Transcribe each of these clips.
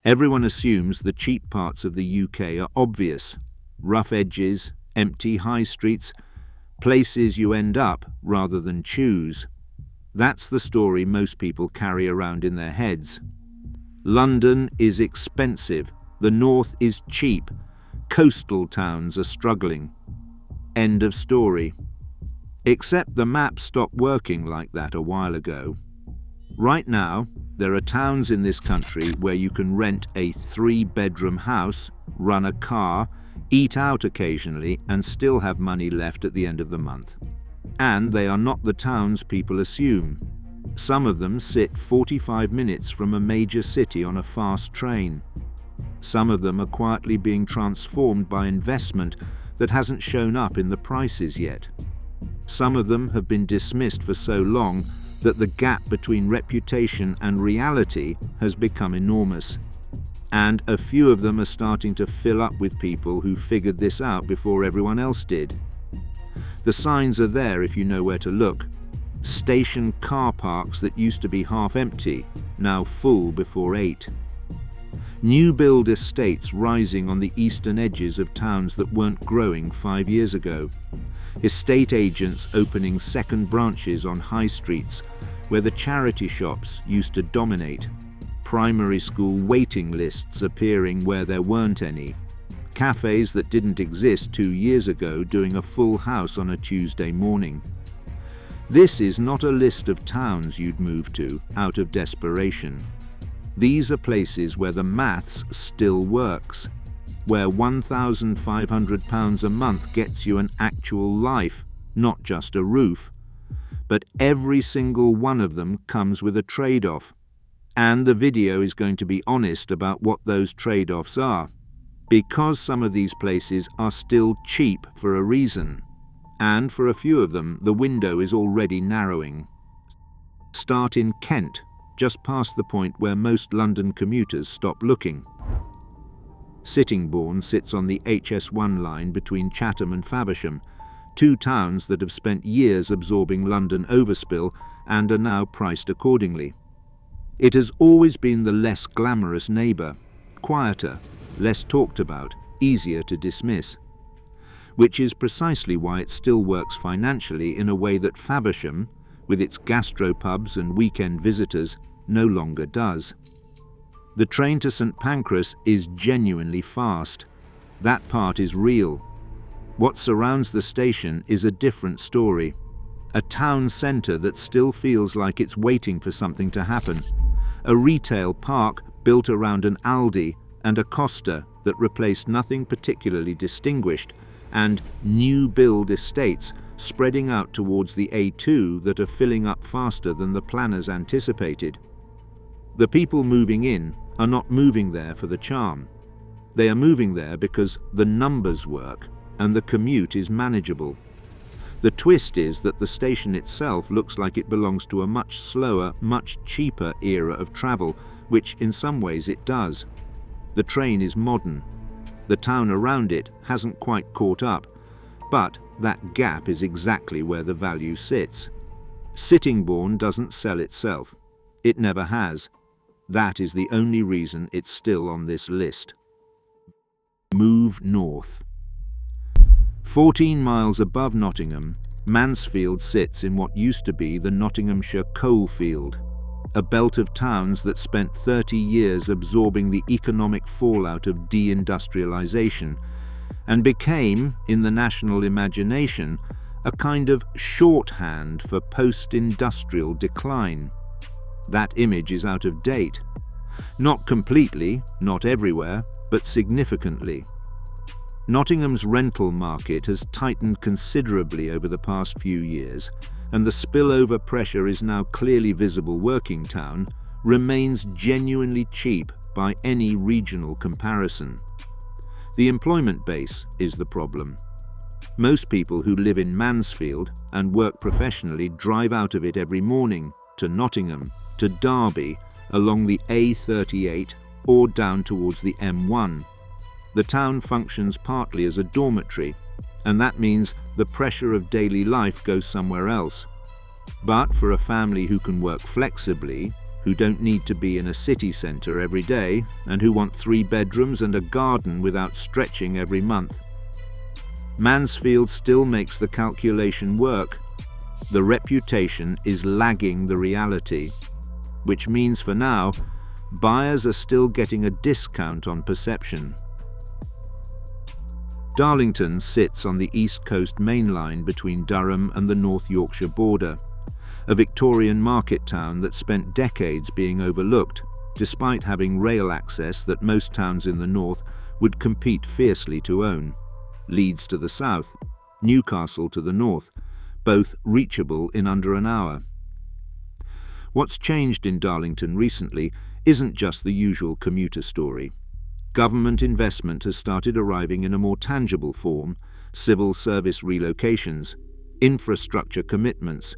Everyone assumes the cheap parts of the UK are obvious: rough edges, empty high streets, places you end up rather than choose. That's the story most people carry around in their heads. London is expensive, the north is cheap, coastal towns are struggling. End of story. Except the map stopped working like that a while ago. Right now, there are towns in this country where you can rent a 3-bedroom house, run a car, eat out occasionally, and still have money left at the end of the month. And they are not the towns people assume. Some of them sit 45 minutes from a major city on a fast train. Some of them are quietly being transformed by investment that hasn't shown up in the prices yet. Some of them have been dismissed for so long that the gap between reputation and reality has become enormous. And a few of them are starting to fill up with people who figured this out before everyone else did. The signs are there if you know where to look. Station car parks that used to be half empty, now full before 8. New build estates rising on the eastern edges of towns that weren't growing 5 years ago. Estate agents opening second branches on high streets where the charity shops used to dominate. Primary school waiting lists appearing where there weren't any. Cafes that didn't exist 2 years ago doing a full house on a Tuesday morning. This is not a list of towns you'd move to out of desperation. These are places where the maths still works, where £1,500 a month gets you an actual life, not just a roof. But every single one of them comes with a trade-off. And the video is going to be honest about what those trade-offs are. Because some of these places are still cheap for a reason. And for a few of them, the window is already narrowing. Start in Kent, just past the point where most London commuters stop looking. Sittingbourne sits on the HS1 line between Chatham and Faversham, 2 towns that have spent years absorbing London overspill and are now priced accordingly. It has always been the less glamorous neighbour, quieter, less talked about, easier to dismiss. Which is precisely why it still works financially in a way that Faversham, with its gastropubs and weekend visitors, no longer does. The train to St Pancras is genuinely fast. That part is real. What surrounds the station is a different story. A town centre that still feels like it's waiting for something to happen. A retail park built around an Aldi and a Costa that replaced nothing particularly distinguished, and new build estates spreading out towards the A2 that are filling up faster than the planners anticipated. The people moving in are not moving there for the charm. They are moving there because the numbers work and the commute is manageable. The twist is that the station itself looks like it belongs to a much slower, much cheaper era of travel, which in some ways it does. The train is modern. The town around it hasn't quite caught up, but that gap is exactly where the value sits. Sittingbourne doesn't sell itself. It never has. That is the only reason it's still on this list. Move north. 14 miles above Nottingham, Mansfield sits in what used to be the Nottinghamshire coalfield, a belt of towns that spent 30 years absorbing the economic fallout of deindustrialisation and became, in the national imagination, a kind of shorthand for post-industrial decline. That image is out of date. Not completely, not everywhere, but significantly. Nottingham's rental market has tightened considerably over the past few years, and the spillover pressure is now clearly visible. Working town remains genuinely cheap by any regional comparison. The employment base is the problem. Most people who live in Mansfield and work professionally drive out of it every morning to Nottingham, to Derby, along the A38 or down towards the M1. The town functions partly as a dormitory, and that means the pressure of daily life goes somewhere else. But for a family who can work flexibly, who don't need to be in a city centre every day and who want 3 bedrooms and a garden without stretching every month. Mansfield still makes the calculation work. The reputation is lagging the reality, which means for now, buyers are still getting a discount on perception. Darlington sits on the East Coast main line between Durham and the North Yorkshire border, a Victorian market town that spent decades being overlooked, despite having rail access that most towns in the north would compete fiercely to own. Leeds to the south, Newcastle to the north, both reachable in under an hour. What's changed in Darlington recently isn't just the usual commuter story. Government investment has started arriving in a more tangible form: civil service relocations, infrastructure commitments,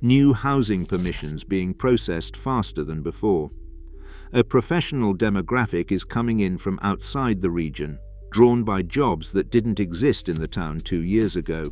new housing permissions being processed faster than before. A professional demographic is coming in from outside the region, drawn by jobs that didn't exist in the town 2 years ago.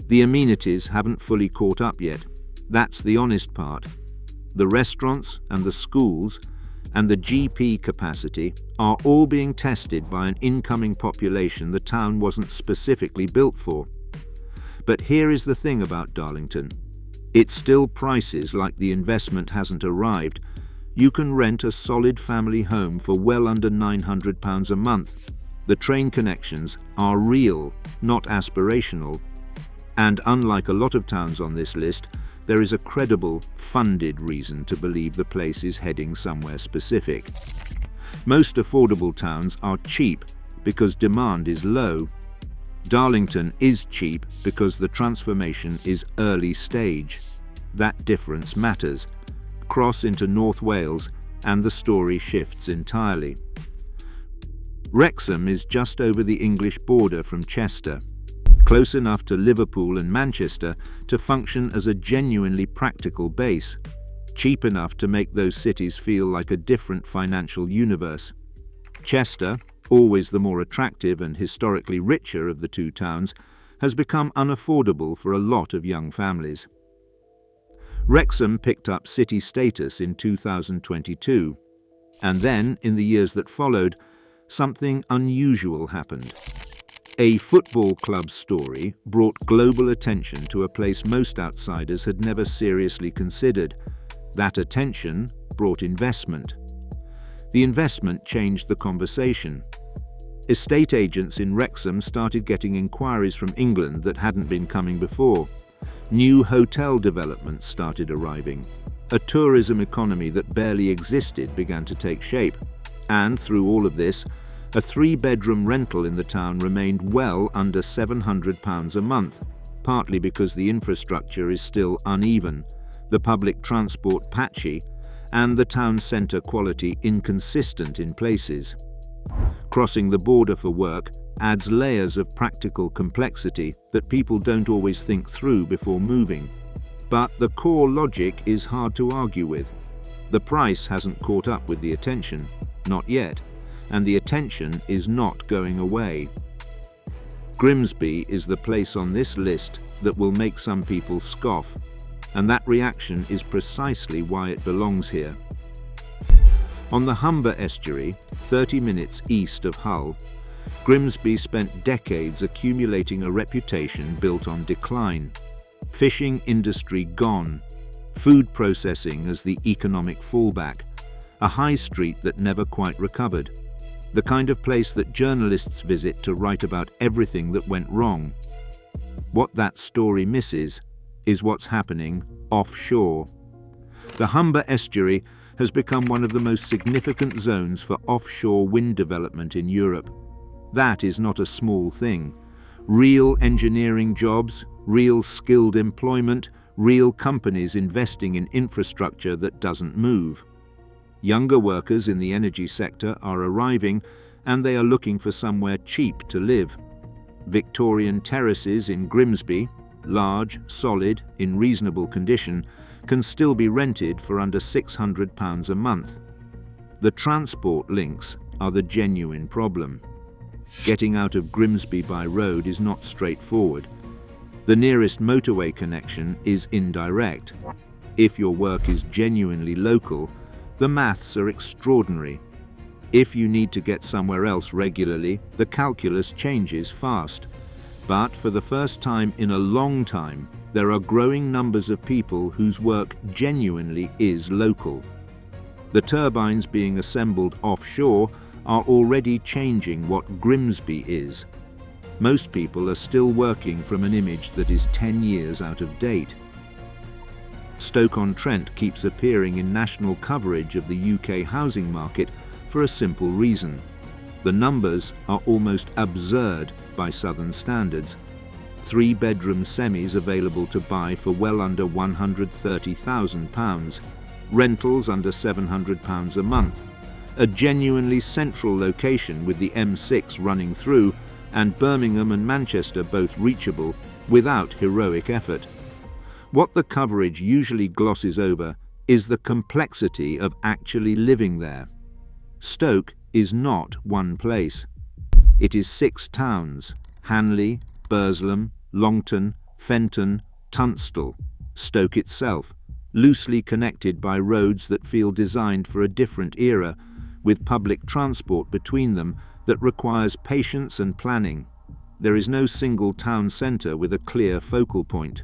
The amenities haven't fully caught up yet. That's the honest part. The restaurants and the schools and the GP capacity are all being tested by an incoming population the town wasn't specifically built for. But here is the thing about Darlington. It still prices like the investment hasn't arrived. You can rent a solid family home for well under £900 a month. The train connections are real, not aspirational. And unlike a lot of towns on this list, there is a credible, funded reason to believe the place is heading somewhere specific. Most affordable towns are cheap because demand is low. Darlington is cheap because the transformation is early stage. That difference matters. Cross into North Wales and the story shifts entirely. Wrexham is just over the English border from Chester, close enough to Liverpool and Manchester to function as a genuinely practical base, cheap enough to make those cities feel like a different financial universe. Chester, always the more attractive and historically richer of the two towns, has become unaffordable for a lot of young families. Wrexham picked up city status in 2022, and then, in the years that followed, something unusual happened. A football club story brought global attention to a place most outsiders had never seriously considered. That attention brought investment. The investment changed the conversation. Estate agents in Wrexham started getting inquiries from England that hadn't been coming before. New hotel developments started arriving. A tourism economy that barely existed began to take shape. And through all of this, a 3-bedroom rental in the town remained well under £700 a month, partly because the infrastructure is still uneven, the public transport patchy, and the town centre quality inconsistent in places. Crossing the border for work adds layers of practical complexity that people don't always think through before moving. But the core logic is hard to argue with. The price hasn't caught up with the attention, not yet, and the attention is not going away. Grimsby is the place on this list that will make some people scoff, and that reaction is precisely why it belongs here. On the Humber estuary, 30 minutes east of Hull, Grimsby spent decades accumulating a reputation built on decline. Fishing industry gone, food processing as the economic fallback, a high street that never quite recovered, the kind of place that journalists visit to write about everything that went wrong. What that story misses is what's happening offshore. The Humber estuary has become one of the most significant zones for offshore wind development in Europe. That is not a small thing. Real engineering jobs, real skilled employment, real companies investing in infrastructure that doesn't move. Younger workers in the energy sector are arriving, and they are looking for somewhere cheap to live. Victorian terraces in Grimsby, large, solid, in reasonable condition, can still be rented for under £600 a month. The transport links are the genuine problem. Getting out of Grimsby by road is not straightforward. The nearest motorway connection is indirect. If your work is genuinely local, The maths are extraordinary. If you need to get somewhere else regularly, the calculus changes fast. But for the first time in a long time, there are growing numbers of people whose work genuinely is local. The turbines being assembled offshore are already changing what Grimsby is. Most people are still working from an image that is 10 years out of date. Stoke-on-Trent keeps appearing in national coverage of the UK housing market for a simple reason. The numbers are almost absurd by southern standards. 3-bedroom semis available to buy for well under £130,000, rentals under £700 a month, a genuinely central location with the M6 running through, and Birmingham and Manchester both reachable without heroic effort. What the coverage usually glosses over is the complexity of actually living there. Stoke is not one place. It is 6 towns: Hanley, Burslem, Longton, Fenton, Tunstall, Stoke itself, loosely connected by roads that feel designed for a different era, with public transport between them that requires patience and planning. There is no single town centre with a clear focal point.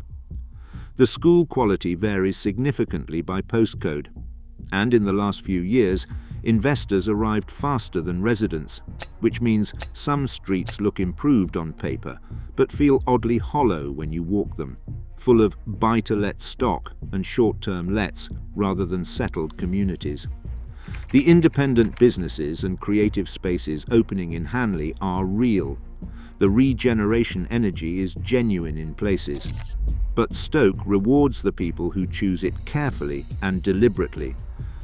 The school quality varies significantly by postcode, and in the last few years, investors arrived faster than residents, which means some streets look improved on paper, but feel oddly hollow when you walk them, full of buy-to-let stock and short-term lets rather than settled communities. The independent businesses and creative spaces opening in Hanley are real. The regeneration energy is genuine in places. But Stoke rewards the people who choose it carefully and deliberately,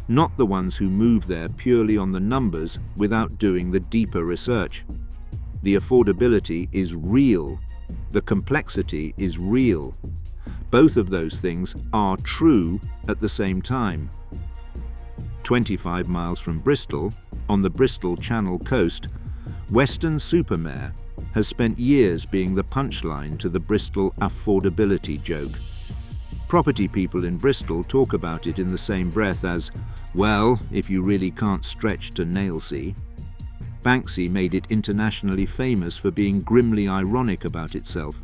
not the ones who move there purely on the numbers without doing the deeper research. The affordability is real. The complexity is real. Both of those things are true at the same time. 25 miles from Bristol, on the Bristol Channel coast, Weston-super-Mare has spent years being the punchline to the Bristol affordability joke. Property people in Bristol talk about it in the same breath as, well, if you really can't stretch to Nailsea. Banksy made it internationally famous for being grimly ironic about itself.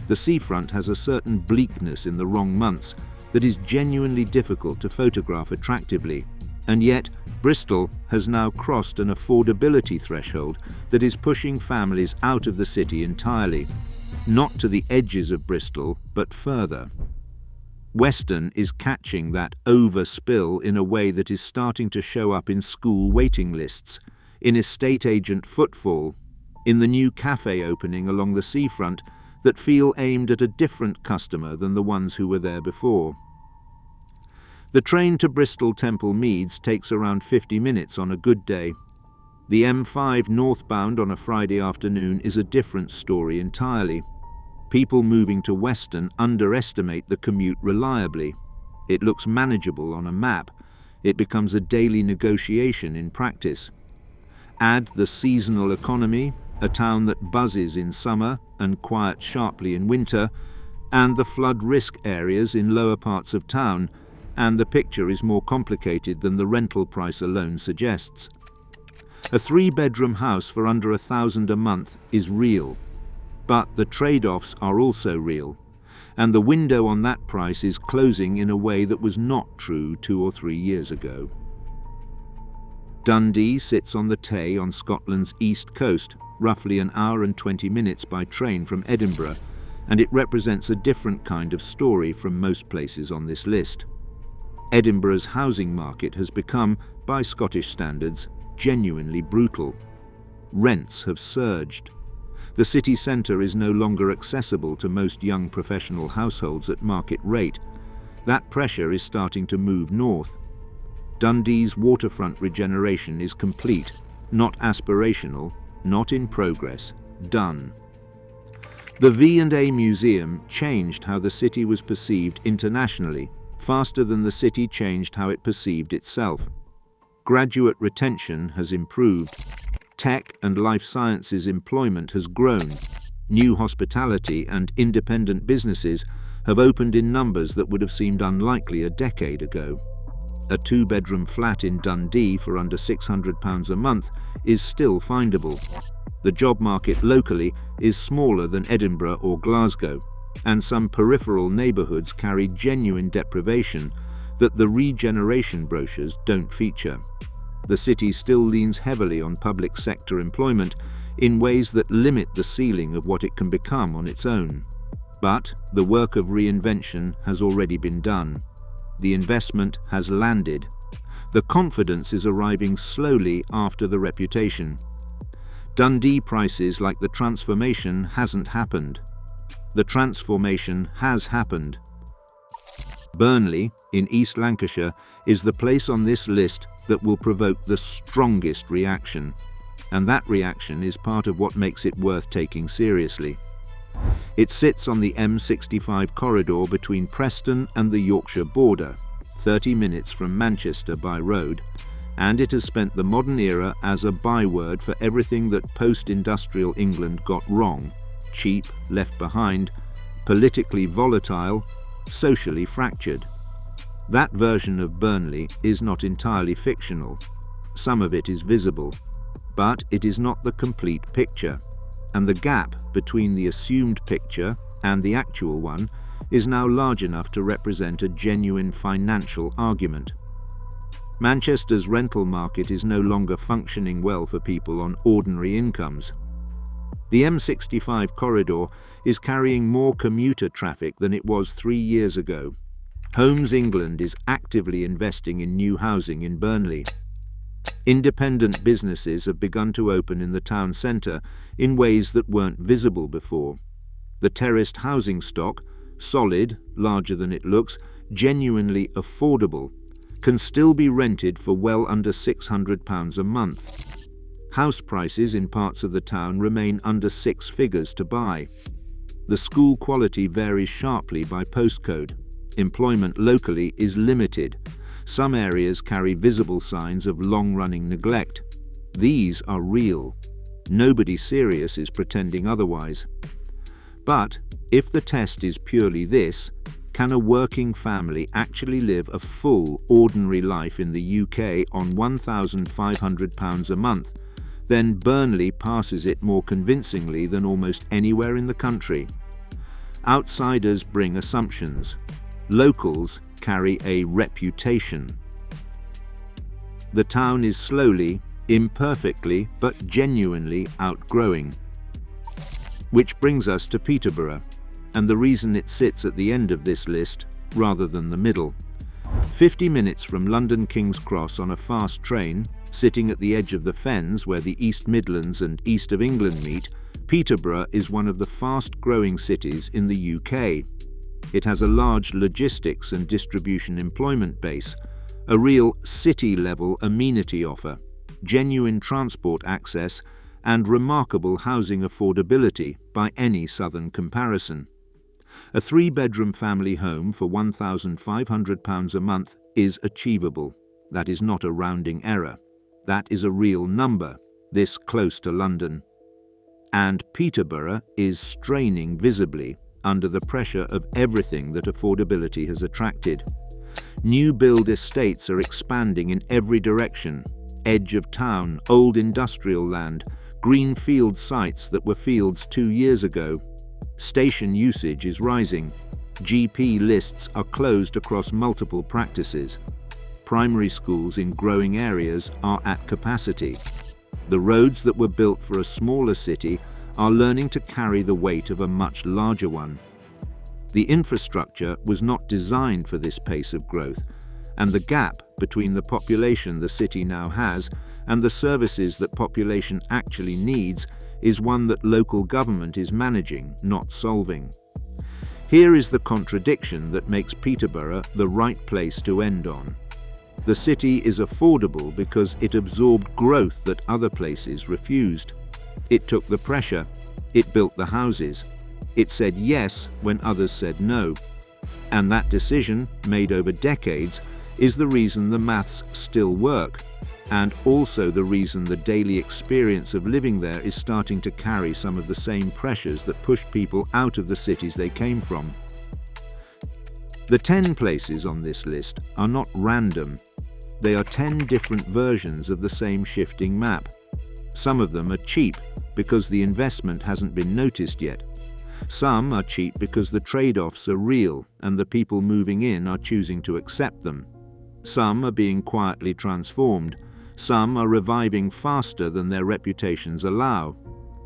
The seafront has a certain bleakness in the wrong months that is genuinely difficult to photograph attractively, and yet Bristol has now crossed an affordability threshold that is pushing families out of the city entirely, not to the edges of Bristol, but further. Weston is catching that overspill in a way that is starting to show up in school waiting lists, in estate agent footfall, in the new cafe opening along the seafront that feel aimed at a different customer than the ones who were there before. The train to Bristol Temple Meads takes around 50 minutes on a good day. The M5 northbound on a Friday afternoon is a different story entirely. People moving to Weston underestimate the commute reliably. It looks manageable on a map. It becomes a daily negotiation in practice. Add the seasonal economy, a town that buzzes in summer and quiets sharply in winter, and the flood risk areas in lower parts of town, and the picture is more complicated than the rental price alone suggests. A 3-bedroom house for under £1,000 a month is real, but the trade-offs are also real, and the window on that price is closing in a way that was not true 2 or 3 years ago. Dundee sits on the Tay on Scotland's east coast, roughly an hour and 20 minutes by train from Edinburgh, and it represents a different kind of story from most places on this list. Edinburgh's housing market has become, by Scottish standards, genuinely brutal. Rents have surged. The city centre is no longer accessible to most young professional households at market rate. That pressure is starting to move north. Dundee's waterfront regeneration is complete, not aspirational, not in progress, done. The V&A Museum changed how the city was perceived internationally, faster than the city changed how it perceived itself. Graduate retention has improved. Tech and life sciences employment has grown. New hospitality and independent businesses have opened in numbers that would have seemed unlikely a decade ago. A two-bedroom flat in Dundee for under £600 a month is still findable. The job market locally is smaller than Edinburgh or Glasgow, and some peripheral neighbourhoods carry genuine deprivation that the regeneration brochures don't feature. The city still leans heavily on public sector employment in ways that limit the ceiling of what it can become on its own. But the work of reinvention has already been done. The investment has landed. The confidence is arriving slowly after the reputation. Dundee prices like the transformation hasn't happened. The transformation has happened. Burnley, in East Lancashire, is the place on this list that will provoke the strongest reaction, and that reaction is part of what makes it worth taking seriously. It sits on the M65 corridor between Preston and the Yorkshire border, 30 minutes from Manchester by road, and it has spent the modern era as a byword for everything that post-industrial England got wrong: cheap, left behind, politically volatile, socially fractured. That version of Burnley is not entirely fictional. Some of it is visible, but it is not the complete picture, and the gap between the assumed picture and the actual one is now large enough to represent a genuine financial argument. Manchester's rental market is no longer functioning well for people on ordinary incomes. The M65 corridor is carrying more commuter traffic than it was 3 years ago. Homes England is actively investing in new housing in Burnley. Independent businesses have begun to open in the town centre in ways that weren't visible before. The terraced housing stock, solid, larger than it looks, genuinely affordable, can still be rented for well under £600 a month. House prices in parts of the town remain under 6 figures to buy. The school quality varies sharply by postcode. Employment locally is limited. Some areas carry visible signs of long-running neglect. These are real. Nobody serious is pretending otherwise. But if the test is purely this, can a working family actually live a full, ordinary life in the UK on £1,500 a month? Then Burnley passes it more convincingly than almost anywhere in the country. Outsiders bring assumptions. Locals carry a reputation. The town is slowly, imperfectly, but genuinely outgrowing. Which brings us to Peterborough, and the reason it sits at the end of this list rather than the middle. 50 minutes from London King's Cross on a fast train, sitting at the edge of the Fens where the East Midlands and East of England meet, Peterborough is one of the fast-growing cities in the UK. It has a large logistics and distribution employment base, a real city-level amenity offer, genuine transport access, and remarkable housing affordability by any southern comparison. A 3-bedroom family home for £1,500 a month is achievable. That is not a rounding error. That is a real number, this close to London. And Peterborough is straining visibly under the pressure of everything that affordability has attracted. New build estates are expanding in every direction. Edge of town, old industrial land, green field sites that were fields 2 years ago. Station usage is rising. GP lists are closed across multiple practices. Primary schools in growing areas are at capacity. The roads that were built for a smaller city are learning to carry the weight of a much larger one. The infrastructure was not designed for this pace of growth, and the gap between the population the city now has and the services that population actually needs is one that local government is managing, not solving. Here is the contradiction that makes Peterborough the right place to end on. The city is affordable because it absorbed growth that other places refused. It took the pressure. It built the houses. It said yes when others said no. And that decision, made over decades, is the reason the maths still work, and also the reason the daily experience of living there is starting to carry some of the same pressures that pushed people out of the cities they came from. The 10 places on this list are not random. they are 10 different versions of the same shifting map. Some of them are cheap because the investment hasn't been noticed yet. Some are cheap because the trade-offs are real and the people moving in are choosing to accept them. Some are being quietly transformed. Some are reviving faster than their reputations allow.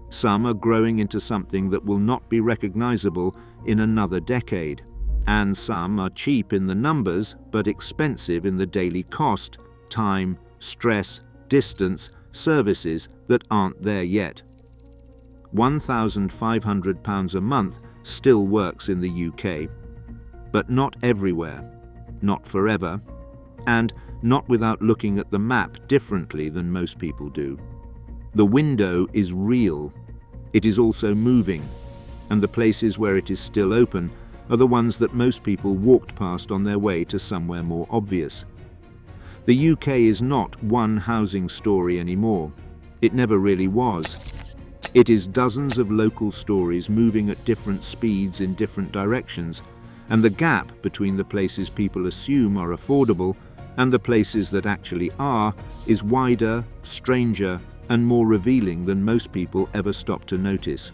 Some are growing into something that will not be recognizable in another decade. And some are cheap in the numbers, but expensive in the daily cost, time, stress, distance, services that aren't there yet. £1,500 a month still works in the UK, but not everywhere, not forever, and not without looking at the map differently than most people do. The window is real. It is also moving, and the places where it is still open are the ones that most people walked past on their way to somewhere more obvious. The UK is not one housing story anymore. It never really was. It is dozens of local stories moving at different speeds in different directions, and the gap between the places people assume are affordable and the places that actually are is wider, stranger, and more revealing than most people ever stop to notice.